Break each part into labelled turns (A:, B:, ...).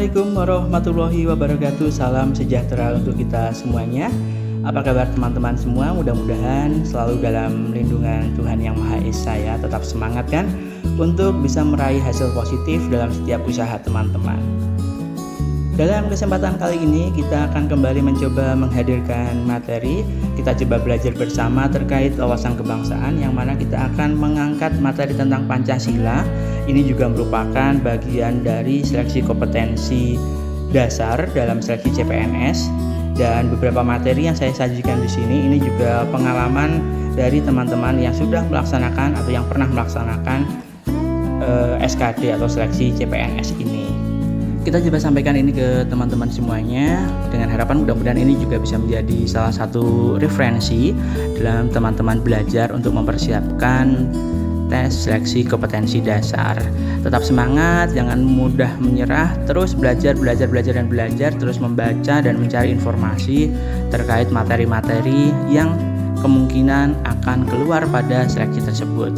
A: Assalamualaikum warahmatullahi wabarakatuh. Salam sejahtera untuk kita semuanya. Apa kabar teman-teman semua? Mudah-mudahan selalu dalam lindungan Tuhan Yang Maha Esa ya. Tetap semangat kan untuk bisa meraih hasil positif dalam setiap usaha teman-teman. Dalam kesempatan kali ini kita akan kembali mencoba menghadirkan materi. Kita coba belajar bersama terkait wawasan kebangsaan, yang mana kita akan mengangkat materi tentang Pancasila. Ini juga merupakan bagian dari seleksi kompetensi dasar dalam seleksi CPNS, dan beberapa materi yang saya sajikan di sini ini juga pengalaman dari teman-teman yang sudah melaksanakan atau yang pernah melaksanakan SKD atau seleksi CPNS ini. Kita coba sampaikan ini ke teman-teman semuanya dengan harapan mudah-mudahan ini juga bisa menjadi salah satu referensi dalam teman-teman belajar untuk mempersiapkan tes seleksi kompetensi dasar. Tetap semangat, jangan mudah menyerah, terus belajar, terus membaca dan mencari informasi terkait materi-materi yang kemungkinan akan keluar pada seleksi tersebut.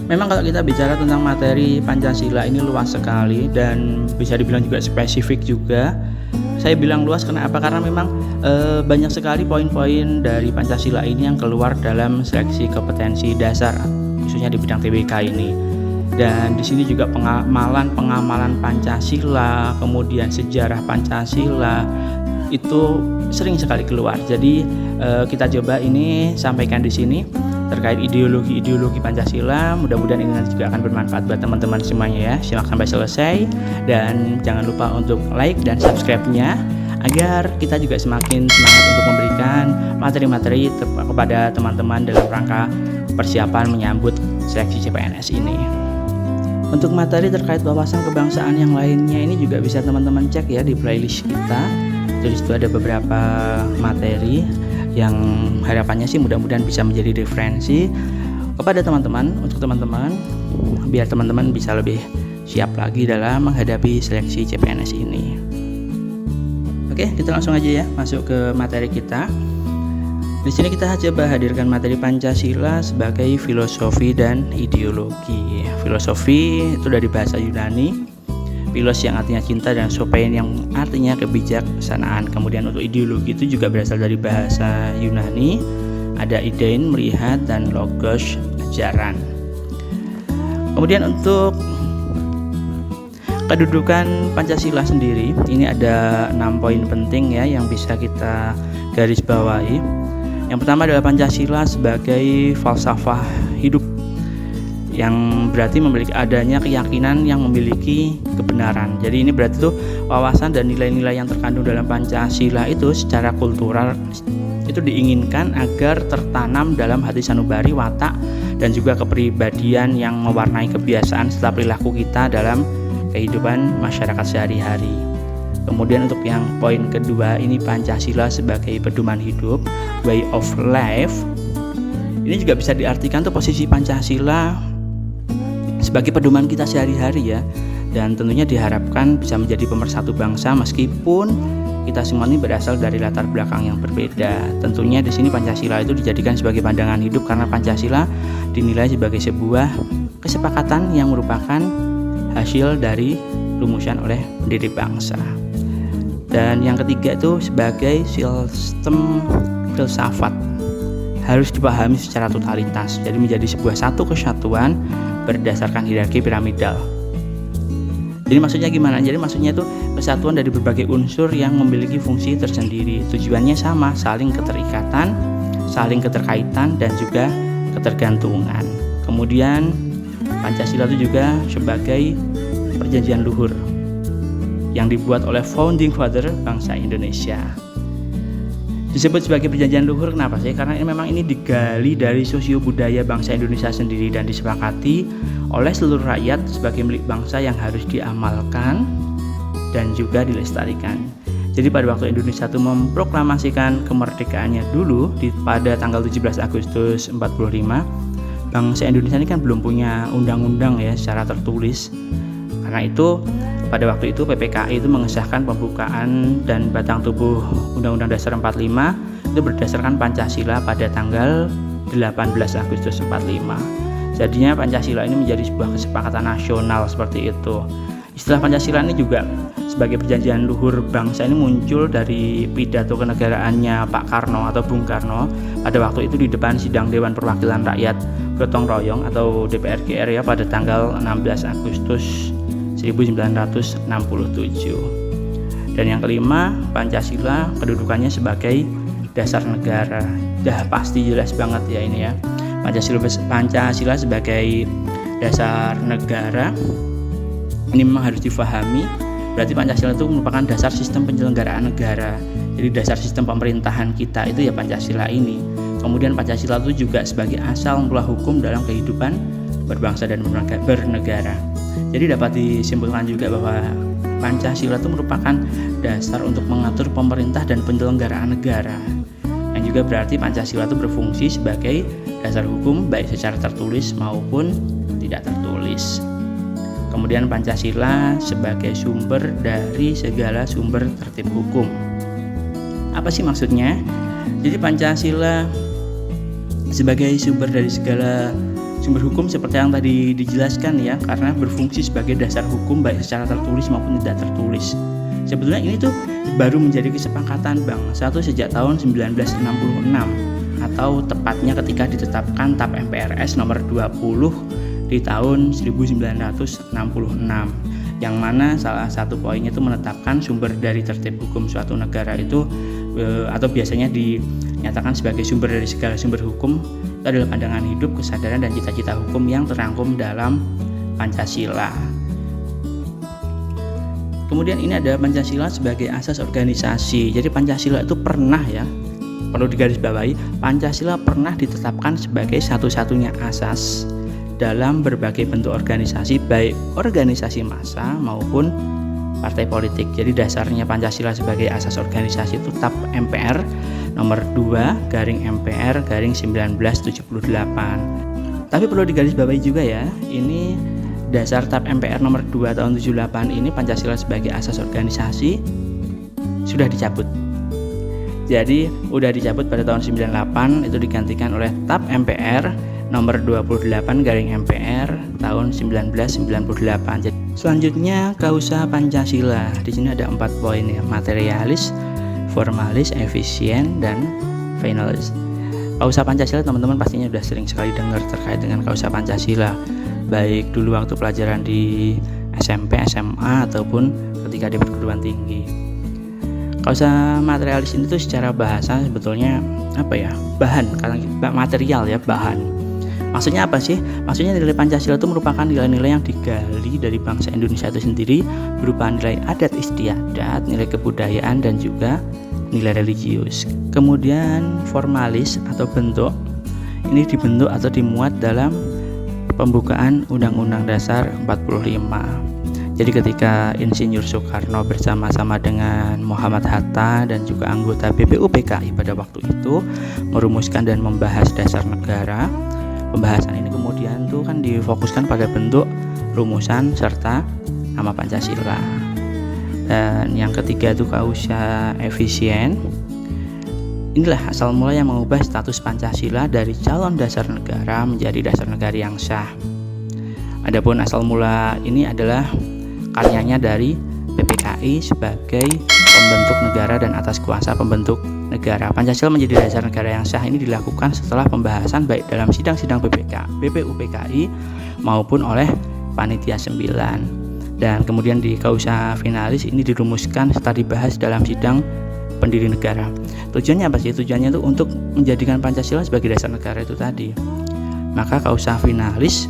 A: Memang kalau kita bicara tentang materi Pancasila ini luas sekali dan bisa dibilang juga spesifik juga. Saya bilang luas kenapa? Karena memang banyak sekali poin-poin dari Pancasila ini yang keluar dalam seleksi kompetensi dasar, khususnya di bidang TBK ini. Dan di sini juga pengamalan Pancasila, kemudian sejarah Pancasila itu sering sekali keluar. Jadi kita coba ini sampaikan di sini terkait ideologi Pancasila. Mudah-mudahan ini nanti juga akan bermanfaat buat teman-teman semuanya ya. Simak sampai selesai dan jangan lupa untuk like dan subscribe-nya agar kita juga semakin semangat untuk memberikan materi-materi kepada teman-teman dalam rangka persiapan menyambut seleksi CPNS ini. Untuk materi terkait wawasan kebangsaan yang lainnya ini juga bisa teman-teman cek ya di playlist kita. Jadi situ ada beberapa materi yang harapannya sih mudah-mudahan bisa menjadi referensi kepada teman-teman, untuk teman-teman biar teman-teman bisa lebih siap lagi dalam menghadapi seleksi CPNS ini. Oke, kita langsung aja ya masuk ke materi kita. Di sini kita coba hadirkan materi Pancasila sebagai filosofi dan ideologi. Filosofi itu dari bahasa Yunani, philos yang artinya cinta, dan sopein yang artinya kebijaksanaan. Kemudian untuk ideologi itu juga berasal dari bahasa Yunani, ada idein melihat dan logos ajaran. Kemudian untuk kedudukan Pancasila sendiri ini ada 6 poin penting ya yang bisa kita garis bawahi. Yang pertama adalah Pancasila sebagai falsafah hidup, yang berarti memiliki adanya keyakinan yang memiliki kebenaran. Jadi ini berarti tuh wawasan dan nilai-nilai yang terkandung dalam Pancasila itu secara kultural itu diinginkan agar tertanam dalam hati sanubari, watak, dan juga kepribadian yang mewarnai kebiasaan serta perilaku kita dalam kehidupan masyarakat sehari-hari. Kemudian untuk yang poin kedua ini Pancasila sebagai pedoman hidup, way of life. Ini juga bisa diartikan tuh posisi Pancasila sebagai pedoman kita sehari-hari ya, dan tentunya diharapkan bisa menjadi pemersatu bangsa meskipun kita semua ini berasal dari latar belakang yang berbeda. Tentunya di sini Pancasila itu dijadikan sebagai pandangan hidup karena Pancasila dinilai sebagai sebuah kesepakatan yang merupakan hasil dari rumusan oleh pendiri bangsa. Dan yang ketiga itu sebagai sistem filsafat, harus dipahami secara totalitas, jadi menjadi sebuah satu kesatuan berdasarkan hierarki piramidal. Jadi maksudnya gimana? Jadi maksudnya itu kesatuan dari berbagai unsur yang memiliki fungsi tersendiri. Tujuannya sama, saling keterikatan, saling keterkaitan, dan juga ketergantungan. Kemudian Pancasila itu juga sebagai perjanjian luhur yang dibuat oleh founding father bangsa Indonesia. Disebut sebagai perjanjian luhur kenapa sih? Karena memang ini digali dari sosio budaya bangsa Indonesia sendiri dan disepakati oleh seluruh rakyat sebagai milik bangsa yang harus diamalkan dan juga dilestarikan. Jadi pada waktu Indonesia itu memproklamasikan kemerdekaannya dulu pada tanggal 17 Agustus 45, bangsa Indonesia ini kan belum punya undang-undang ya secara tertulis. Karena itu pada waktu itu PPKI itu mengesahkan pembukaan dan batang tubuh Undang-Undang Dasar 45 itu berdasarkan Pancasila pada tanggal 18 Agustus 45. Jadinya Pancasila ini menjadi sebuah kesepakatan nasional seperti itu. Istilah Pancasila ini juga sebagai perjanjian luhur bangsa ini muncul dari pidato kenegaraannya Pak Karno atau Bung Karno pada waktu itu di depan sidang Dewan Perwakilan Rakyat Gotong Royong atau DPR-GR ya pada tanggal 16 Agustus 1967. Dan yang kelima, Pancasila kedudukannya sebagai dasar negara. Dah pasti jelas banget ya ini ya. Pancasila sebagai dasar negara ini memang harus difahami. Berarti Pancasila itu merupakan dasar sistem penyelenggaraan negara. Jadi dasar sistem pemerintahan kita itu ya Pancasila ini. Kemudian Pancasila itu juga sebagai asal mula hukum dalam kehidupan berbangsa dan bernegara. Jadi dapat disimpulkan juga bahwa Pancasila itu merupakan dasar untuk mengatur pemerintah dan penyelenggaraan negara. Yang juga berarti Pancasila itu berfungsi sebagai dasar hukum baik secara tertulis maupun tidak tertulis. Kemudian Pancasila sebagai sumber dari segala sumber tertib hukum. Apa sih maksudnya? Jadi Pancasila sebagai sumber dari segala sumber hukum seperti yang tadi dijelaskan ya, karena berfungsi sebagai dasar hukum baik secara tertulis maupun tidak tertulis. Sebetulnya ini tuh baru menjadi kesepakatan bangsa tuh sejak tahun 1966 atau tepatnya ketika ditetapkan TAP MPRS nomor 20 di tahun 1966, yang mana salah satu poinnya itu menetapkan sumber dari tertib hukum suatu negara itu atau biasanya dinyatakan sebagai sumber dari segala sumber hukum itu adalah pandangan hidup, kesadaran dan cita-cita hukum yang terangkum dalam Pancasila. Kemudian ini ada Pancasila sebagai asas organisasi. Jadi Pancasila itu pernah ya, perlu digarisbawahi, Pancasila pernah ditetapkan sebagai satu-satunya asas dalam berbagai bentuk organisasi, baik organisasi massa maupun partai politik. Jadi dasarnya Pancasila sebagai asas organisasi itu TAP MPR nomor 2 MPR 1978. Tapi perlu digarisbawahi juga ya, ini dasar TAP MPR nomor 2 tahun 78 ini Pancasila sebagai asas organisasi sudah dicabut. Jadi udah dicabut pada tahun 98, itu digantikan oleh TAP MPR nomor 28 MPR tahun 1998. Jadi, selanjutnya kausa Pancasila. Di sini ada 4 poin ya, materialis, formalis, efisien, dan finalis. Kausa Pancasila teman-teman pastinya sudah sering sekali dengar terkait dengan kausa Pancasila, baik dulu waktu pelajaran di SMP, SMA ataupun ketika di perguruan tinggi. Kausa materialis ini tuh secara bahasa sebetulnya apa ya? Bahan, karena material ya, bahan. Maksudnya apa sih? Maksudnya nilai Pancasila itu merupakan nilai-nilai yang digali dari bangsa Indonesia itu sendiri berupa nilai adat istiadat, nilai kebudayaan dan juga nilai religius. Kemudian formalis atau bentuk ini dibentuk atau dimuat dalam pembukaan Undang-Undang Dasar 45. Jadi ketika Insinyur Soekarno bersama-sama dengan Muhammad Hatta dan juga anggota BPUPKI pada waktu itu merumuskan dan membahas dasar negara, pembahasan ini kemudian tuh kan difokuskan pada bentuk rumusan serta nama Pancasila. Dan yang ketiga itu kausa efisien. Inilah asal mula yang mengubah status Pancasila dari calon dasar negara menjadi dasar negara yang sah. Adapun asal mula ini adalah karyanya dari PPKI sebagai pembentuk negara dan atas kuasa pembentuk negara. Pancasila menjadi dasar negara yang sah ini dilakukan setelah pembahasan baik dalam sidang-sidang BPUPKI maupun oleh Panitia 9. Dan kemudian di kausa finalis ini dirumuskan setelah dibahas dalam sidang pendiri negara. Tujuannya apa sih? Tujuannya itu untuk menjadikan Pancasila sebagai dasar negara itu tadi. Maka kausa finalis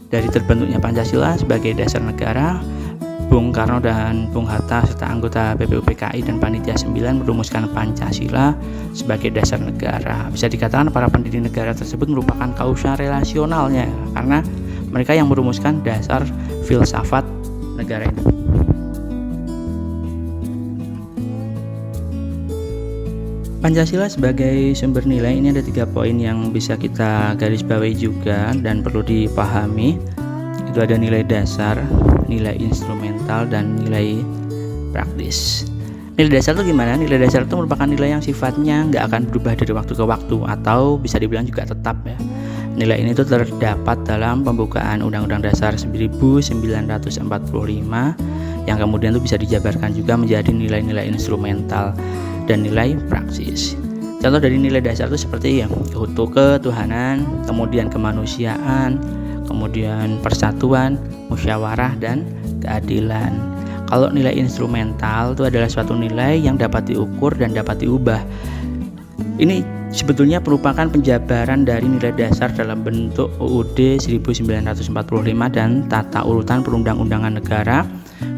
A: dari terbentuknya Pancasila sebagai dasar negara, Bung Karno dan Bung Hatta serta anggota BPUPKI dan Panitia 9 merumuskan Pancasila sebagai dasar negara. Bisa dikatakan para pendiri negara tersebut merupakan kausa relasionalnya karena mereka yang merumuskan dasar filsafat negara ini. Pancasila sebagai sumber nilai ini ada 3 poin yang bisa kita garis bawahi juga dan perlu dipahami. Itu ada nilai dasar, nilai instrumental, dan nilai praktis. Nilai dasar itu gimana? Nilai dasar itu merupakan nilai yang sifatnya nggak akan berubah dari waktu ke waktu atau bisa dibilang juga tetap ya. Nilai ini tuh terdapat dalam pembukaan Undang-Undang Dasar 1945 yang kemudian tuh bisa dijabarkan juga menjadi nilai-nilai instrumental dan nilai praksis. Contoh dari nilai dasar itu seperti ketuhanan, kemudian kemanusiaan, kemudian persatuan, musyawarah, dan keadilan. Kalau nilai instrumental itu adalah suatu nilai yang dapat diukur dan dapat diubah. Ini sebetulnya merupakan penjabaran dari nilai dasar dalam bentuk UUD 1945 dan tata urutan perundang-undangan negara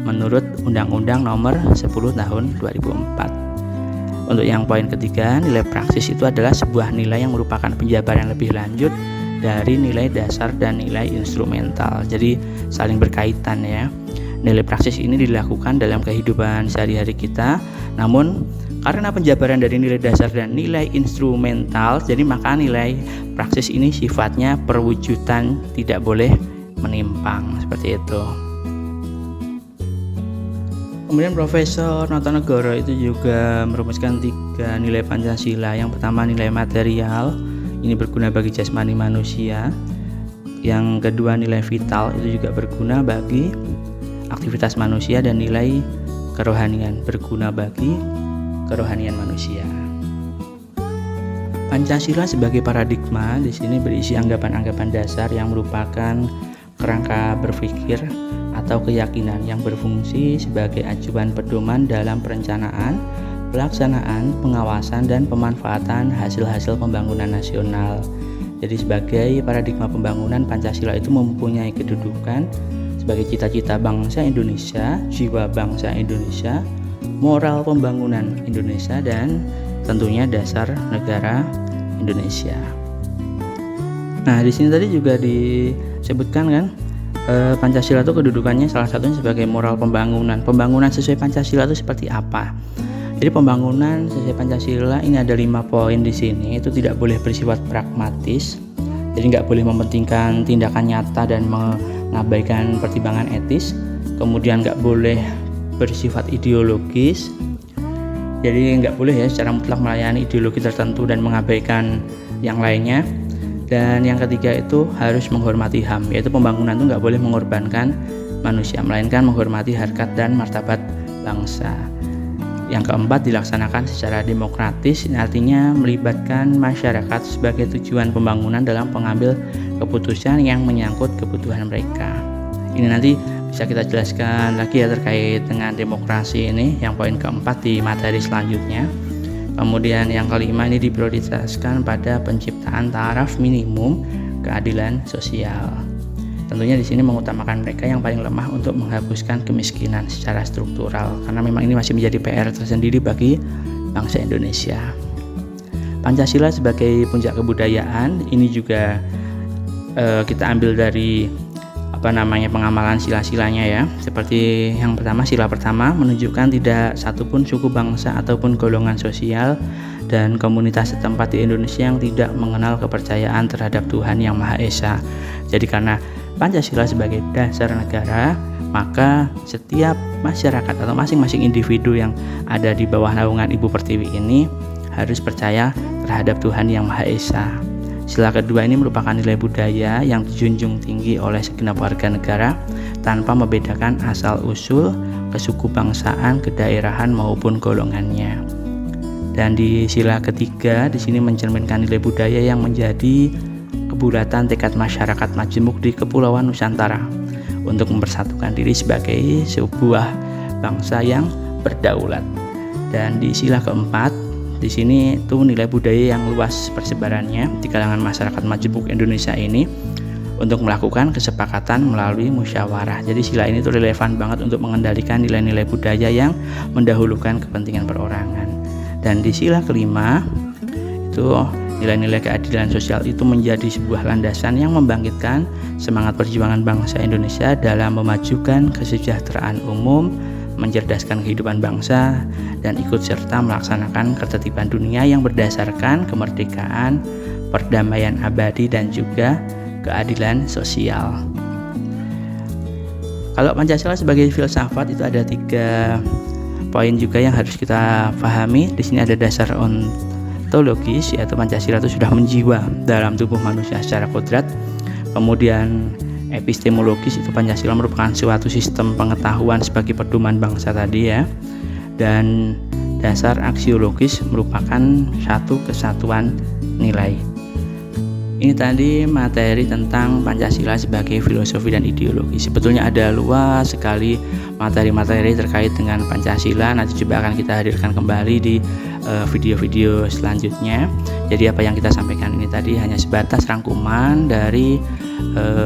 A: menurut Undang-Undang Nomor 10 Tahun 2004. Untuk yang poin ketiga, nilai praksis itu adalah sebuah nilai yang merupakan penjabaran lebih lanjut dari nilai dasar dan nilai instrumental. Jadi saling berkaitan ya. Nilai praksis ini dilakukan dalam kehidupan sehari-hari kita. Namun karena penjabaran dari nilai dasar dan nilai instrumental, jadi maka nilai praksis ini sifatnya perwujudan, tidak boleh menimpang, seperti itu. Kemudian Profesor Notonegoro itu juga merumuskan 3 nilai Pancasila. Yang pertama nilai material, ini berguna bagi jasmani manusia. Yang kedua nilai vital, itu juga berguna bagi aktivitas manusia, dan nilai kerohanian, berguna bagi kerohanian manusia. Pancasila sebagai paradigma di sini berisi anggapan-anggapan dasar yang merupakan kerangka berpikir atau keyakinan yang berfungsi sebagai acuan pedoman dalam perencanaan, pelaksanaan, pengawasan, dan pemanfaatan hasil-hasil pembangunan nasional. Jadi sebagai paradigma pembangunan, Pancasila itu mempunyai kedudukan sebagai cita-cita bangsa Indonesia, jiwa bangsa Indonesia, moral pembangunan Indonesia, dan tentunya dasar negara Indonesia. Nah, di sini tadi juga disebutkan kan, Pancasila itu kedudukannya salah satunya sebagai moral pembangunan. Pembangunan sesuai Pancasila itu seperti apa? Jadi pembangunan sesuai Pancasila ini ada 5 poin di sini. Itu tidak boleh bersifat pragmatis. Jadi nggak boleh mementingkan tindakan nyata dan mengabaikan pertimbangan etis. Kemudian nggak boleh bersifat ideologis, jadi nggak boleh ya secara mutlak melayani ideologi tertentu dan mengabaikan yang lainnya. Dan yang ketiga itu harus menghormati HAM, yaitu pembangunan itu nggak boleh mengorbankan manusia, melainkan menghormati harkat dan martabat bangsa. Yang keempat, dilaksanakan secara demokratis, artinya melibatkan masyarakat sebagai tujuan pembangunan dalam pengambil keputusan yang menyangkut kebutuhan mereka. Ini nanti bisa kita jelaskan lagi ya terkait dengan demokrasi ini, yang poin keempat di materi selanjutnya. Kemudian yang kelima ini diprioritaskan pada penciptaan taraf minimum keadilan sosial. Tentunya di sini mengutamakan mereka yang paling lemah untuk menghapuskan kemiskinan secara struktural, karena memang ini masih menjadi PR tersendiri bagi bangsa Indonesia. Pancasila sebagai puncak kebudayaan ini juga kita ambil dari pengamalan sila-silanya ya. Seperti yang pertama, sila pertama menunjukkan tidak satupun suku, bangsa ataupun golongan sosial dan komunitas setempat di Indonesia yang tidak mengenal kepercayaan terhadap Tuhan Yang Maha Esa. Jadi karena Pancasila sebagai dasar negara, maka setiap masyarakat atau masing-masing individu yang ada di bawah naungan Ibu Pertiwi ini harus percaya terhadap Tuhan Yang Maha Esa. Sila kedua ini merupakan nilai budaya yang dijunjung tinggi oleh segenap warga negara tanpa membedakan asal-usul, kesuku bangsaan, kedaerahan maupun golongannya. Dan di sila ketiga di sini mencerminkan nilai budaya yang menjadi kebulatan tekad masyarakat majemuk di Kepulauan Nusantara untuk mempersatukan diri sebagai sebuah bangsa yang berdaulat. Dan di sila keempat di sini tuh nilai budaya yang luas persebarannya di kalangan masyarakat majemuk Indonesia ini untuk melakukan kesepakatan melalui musyawarah. Jadi sila ini tuh relevan banget untuk mengendalikan nilai-nilai budaya yang mendahulukan kepentingan perorangan. Dan di sila kelima itu nilai-nilai keadilan sosial itu menjadi sebuah landasan yang membangkitkan semangat perjuangan bangsa Indonesia dalam memajukan kesejahteraan umum, mencerdaskan kehidupan bangsa, dan ikut serta melaksanakan ketertiban dunia yang berdasarkan kemerdekaan, perdamaian abadi, dan juga keadilan sosial. Kalau Pancasila sebagai filsafat itu ada 3 poin juga yang harus kita pahami. Di sini ada dasar teologis, yaitu Pancasila itu sudah menjiwa dalam tubuh manusia secara kodrat. Kemudian epistemologis, itu Pancasila merupakan suatu sistem pengetahuan sebagai pedoman bangsa tadi ya. Dan dasar aksiologis merupakan satu kesatuan nilai. Ini tadi materi tentang Pancasila sebagai filosofi dan ideologi. Sebetulnya ada luas sekali materi-materi terkait dengan Pancasila. Nanti coba akan kita hadirkan kembali di video-video selanjutnya. Jadi apa yang kita sampaikan ini tadi hanya sebatas rangkuman dari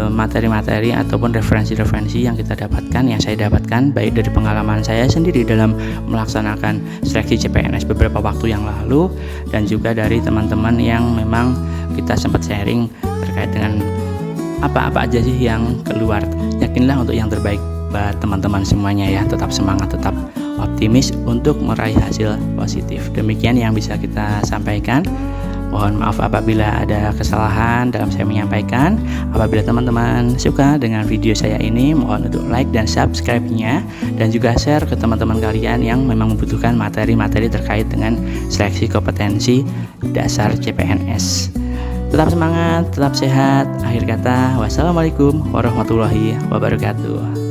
A: materi-materi ataupun referensi-referensi yang kita dapatkan, yang saya dapatkan baik dari pengalaman saya sendiri dalam melaksanakan seleksi CPNS beberapa waktu yang lalu, dan juga dari teman-teman yang memang kita sempat sharing terkait dengan apa-apa aja sih yang keluar. Yakinlah untuk yang terbaik buat teman-teman semuanya ya. Tetap semangat, tetap optimis untuk meraih hasil positif. Demikian yang bisa kita sampaikan. Mohon maaf apabila ada kesalahan dalam saya menyampaikan. Apabila teman-teman suka dengan video saya ini, mohon untuk like dan subscribe-nya, dan juga share ke teman-teman kalian yang memang membutuhkan materi-materi terkait dengan seleksi kompetensi dasar CPNS. Tetap semangat, tetap sehat. Akhir kata, wassalamualaikum warahmatullahi wabarakatuh.